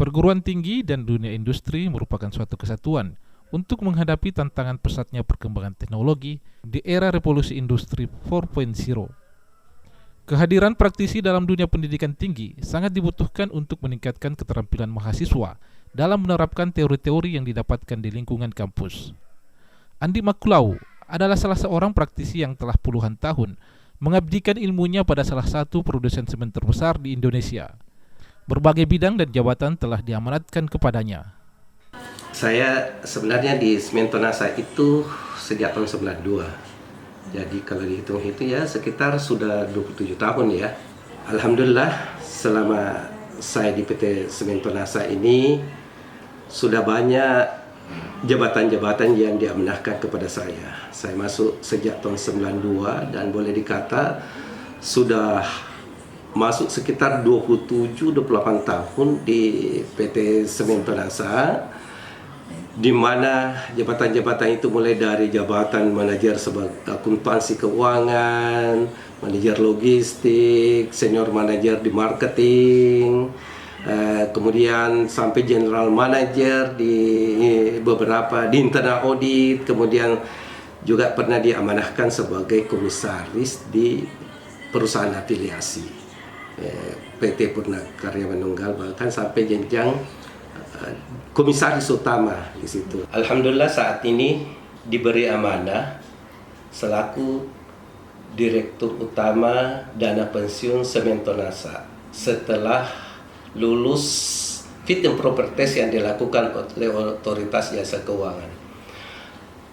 Perguruan tinggi dan dunia industri merupakan suatu kesatuan untuk menghadapi tantangan pesatnya perkembangan teknologi di era revolusi industri 4.0. Kehadiran praktisi dalam dunia pendidikan tinggi sangat dibutuhkan untuk meningkatkan keterampilan mahasiswa dalam menerapkan teori-teori yang didapatkan di lingkungan kampus. Andi Makulau adalah salah seorang praktisi yang telah puluhan tahun mengabdikan ilmunya pada salah satu produsen semen terbesar di Indonesia. Berbagai bidang dan jabatan telah diamanatkan kepadanya. Saya sebenarnya di Semen Tonasa itu sejak tahun 92. Jadi kalau dihitung itu ya sekitar sudah 27 tahun ya. Alhamdulillah selama saya di PT Semen Tonasa ini sudah banyak jabatan-jabatan yang diamanahkan kepada saya. Saya masuk sejak tahun 92 dan boleh dikata sudah masuk sekitar 27-28 tahun di PT Semen Tonasa, di mana jabatan-jabatan itu mulai dari jabatan manajer sebagai akuntansi keuangan, manajer logistik, senior manajer di marketing, kemudian sampai general manager di beberapa di internal audit, kemudian juga pernah diamanahkan sebagai komisaris di perusahaan afiliasi PT Purnakarya Manunggal, bahkan sampai jenjang komisaris utama di situ. Alhamdulillah saat ini diberi amanah selaku Direktur Utama Dana Pensiun Semen Tonasa setelah lulus fit and proper test yang dilakukan oleh Otoritas Jasa Keuangan.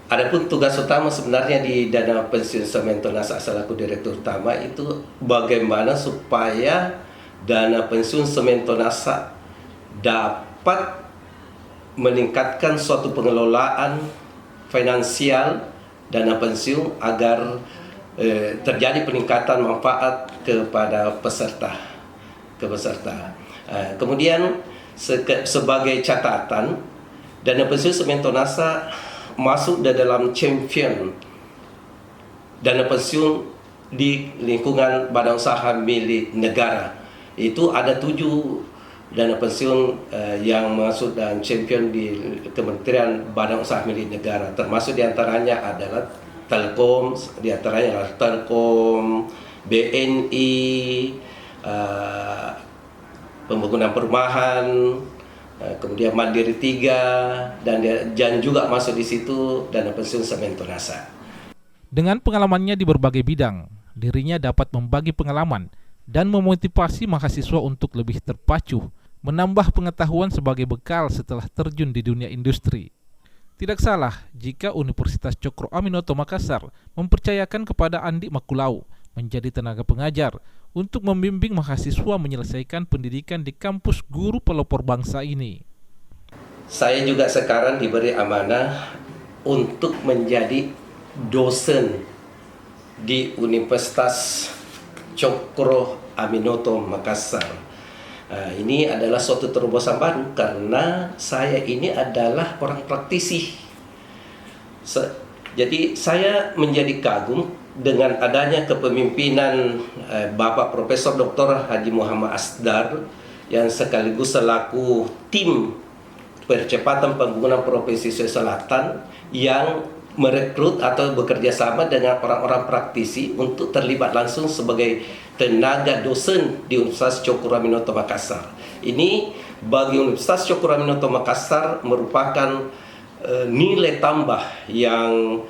Adapun tugas utama sebenarnya di Dana Pensiun Semen Tonasa selaku Direktur Utama itu bagaimana supaya Dana Pensiun Semen Tonasa dapat meningkatkan suatu pengelolaan finansial dana pensiun agar terjadi peningkatan manfaat kepada peserta. Kemudian sebagai catatan, Dana Pensiun Semen Tonasa masuk dalam champion dana pensiun di lingkungan badan usaha milik negara. Itu ada 7 dana pensiun yang masuk dan champion di Kementerian Badan Usaha Milik Negara, termasuk diantaranya adalah Telkom, BNI, Pembangunan Perumahan, kemudian Mandiri 3, dan juga masuk di situ Dana Pensiun Semen Tonasa. Dengan pengalamannya di berbagai bidang, dirinya dapat membagi pengalaman dan memotivasi mahasiswa untuk lebih terpacu, menambah pengetahuan sebagai bekal setelah terjun di dunia industri. Tidak salah jika Universitas Cokro Aminoto Makassar mempercayakan kepada Andi Makulau menjadi tenaga pengajar untuk membimbing mahasiswa menyelesaikan pendidikan di kampus guru pelopor bangsa ini. Saya juga sekarang diberi amanah untuk menjadi dosen di Universitas Cokro Aminoto Makassar. Ini adalah suatu terobosan baru karena saya ini adalah orang praktisi. Jadi saya menjadi kagum dengan adanya kepemimpinan Bapak Profesor Dr. Haji Muhammad Asdar yang sekaligus selaku tim percepatan pembangunan Provinsi Sulawesi Selatan yang merekrut atau bekerja sama dengan orang-orang praktisi untuk terlibat langsung sebagai tenaga dosen di Universitas Cokro Aminoto Makassar. Ini bagi Universitas Cokro Aminoto Makassar merupakan nilai tambah yang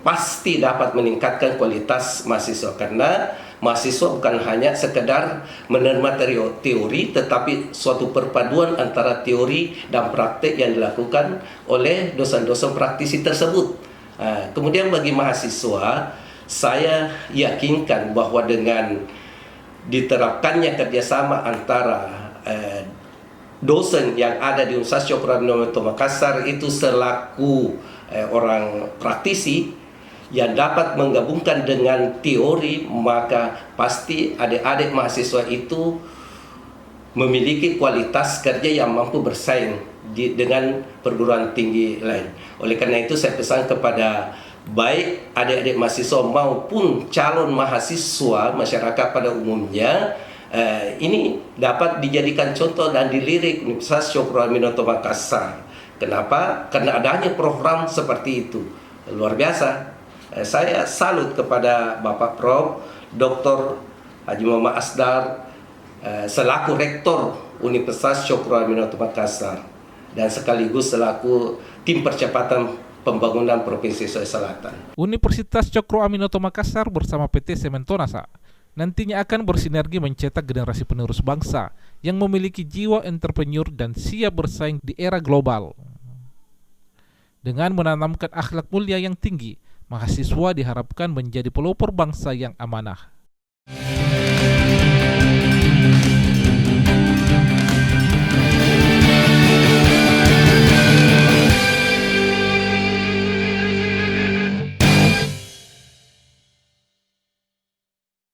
pasti dapat meningkatkan kualitas mahasiswa, karena mahasiswa bukan hanya sekedar menerima teori, tetapi suatu perpaduan antara teori dan praktek yang dilakukan oleh dosen-dosen praktisi tersebut. Kemudian bagi mahasiswa, saya yakinkan bahwa dengan diterapkannya kerjasama antara dosen yang ada di Universitas Cokro Aminoto Makassar itu selaku orang praktisi yang dapat menggabungkan dengan teori, maka pasti adik-adik mahasiswa itu memiliki kualitas kerja yang mampu bersaing dengan perguruan tinggi lain. Oleh karena itu saya pesan kepada baik adik-adik mahasiswa maupun calon mahasiswa masyarakat pada umumnya, Ini dapat dijadikan contoh dan dilirik Universitas Cokro Aminoto Makassar. Kenapa? Karena adanya program seperti itu. Luar biasa. Saya salut kepada Bapak Prof. Dr. Haji Muhammad Asdar selaku Rektor Universitas Cokro Aminoto Makassar dan sekaligus selaku tim percepatan pembangunan Provinsi Sulawesi Selatan. Universitas Cokro Aminoto Makassar bersama PT Sementonasa nantinya akan bersinergi mencetak generasi penerus bangsa yang memiliki jiwa entrepreneur dan siap bersaing di era global. Dengan menanamkan akhlak mulia yang tinggi, mahasiswa diharapkan menjadi pelopor bangsa yang amanah.